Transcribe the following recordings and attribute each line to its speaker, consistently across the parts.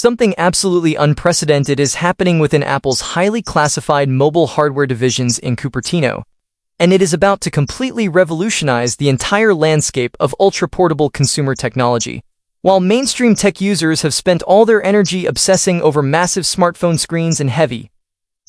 Speaker 1: Something absolutely unprecedented is happening within Apple's highly classified mobile hardware divisions in Cupertino, and it is about to completely revolutionize the entire landscape of ultra-portable consumer technology. While mainstream tech users have spent all their energy obsessing over massive smartphone screens and heavy,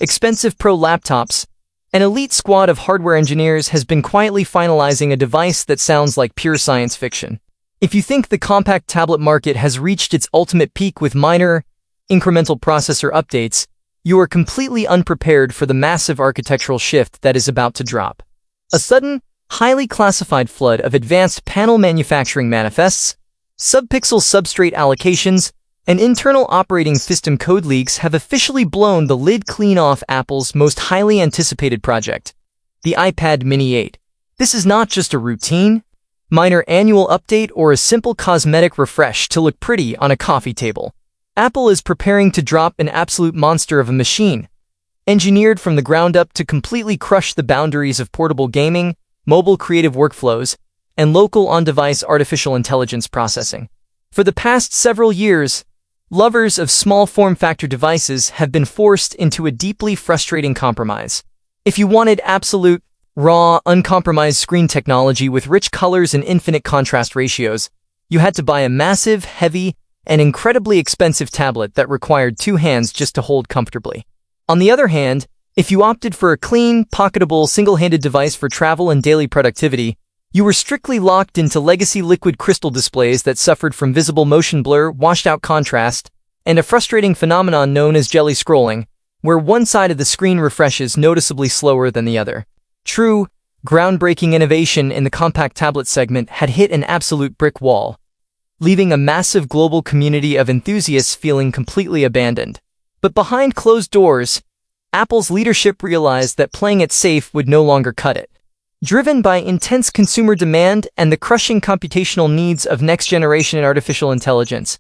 Speaker 1: expensive pro laptops, an elite squad of hardware engineers has been quietly finalizing a device that sounds like pure science fiction. If you think the compact tablet market has reached its ultimate peak with minor, incremental processor updates, you are completely unprepared for the massive architectural shift that is about to drop. A sudden, highly classified flood of advanced panel manufacturing manifests, subpixel substrate allocations, and internal operating system code leaks have officially blown the lid clean off Apple's most highly anticipated project, the iPad Mini 8. This is not just a routine, minor annual update or a simple cosmetic refresh to look pretty on a coffee table. Apple is preparing to drop an absolute monster of a machine, engineered from the ground up to completely crush the boundaries of portable gaming, mobile creative workflows, and local on-device artificial intelligence processing. For the past several years, lovers of small form-factor devices have been forced into a deeply frustrating compromise. If you wanted absolute, raw, uncompromised screen technology with rich colors and infinite contrast ratios, you had to buy a massive, heavy, and incredibly expensive tablet that required two hands just to hold comfortably. On the other hand, if you opted for a clean, pocketable, single-handed device for travel and daily productivity, you were strictly locked into legacy liquid crystal displays that suffered from visible motion blur, washed-out contrast, and a frustrating phenomenon known as jelly scrolling, where one side of the screen refreshes noticeably slower than the other. True, groundbreaking innovation in the compact tablet segment had hit an absolute brick wall, leaving a massive global community of enthusiasts feeling completely abandoned. But behind closed doors, Apple's leadership realized that playing it safe would no longer cut it. Driven by intense consumer demand and the crushing computational needs of next-generation artificial intelligence,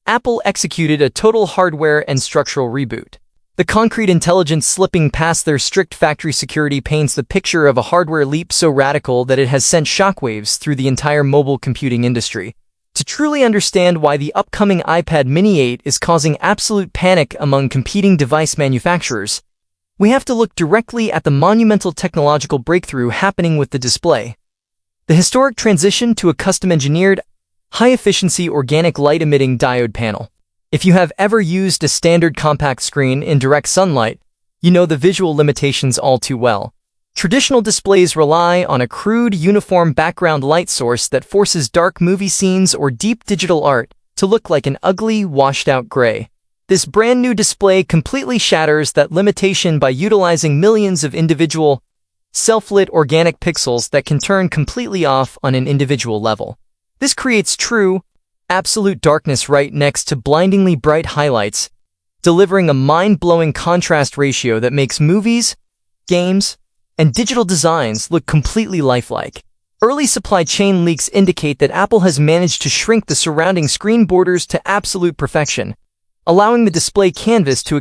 Speaker 1: Apple executed a total hardware and structural reboot. The concrete intelligence slipping past their strict factory security paints the picture of a hardware leap so radical that it has sent shockwaves through the entire mobile computing industry. To truly understand why the upcoming iPad Mini 8 is causing absolute panic among competing device manufacturers, we have to look directly at the monumental technological breakthrough happening with the display. The historic transition to a custom-engineered, high-efficiency organic light-emitting diode panel. If you have ever used a standard compact screen in direct sunlight, you know the visual limitations all too well. Traditional displays rely on a crude, uniform background light source that forces dark movie scenes or deep digital art to look like an ugly, washed-out gray. This brand-new display completely shatters that limitation by utilizing millions of individual, self-lit organic pixels that can turn completely off on an individual level. This creates true, absolute darkness right next to blindingly bright highlights, delivering a mind-blowing contrast ratio that makes movies, games, and digital designs look completely lifelike. Early supply chain leaks indicate that Apple has managed to shrink the surrounding screen borders to absolute perfection, allowing the display canvas to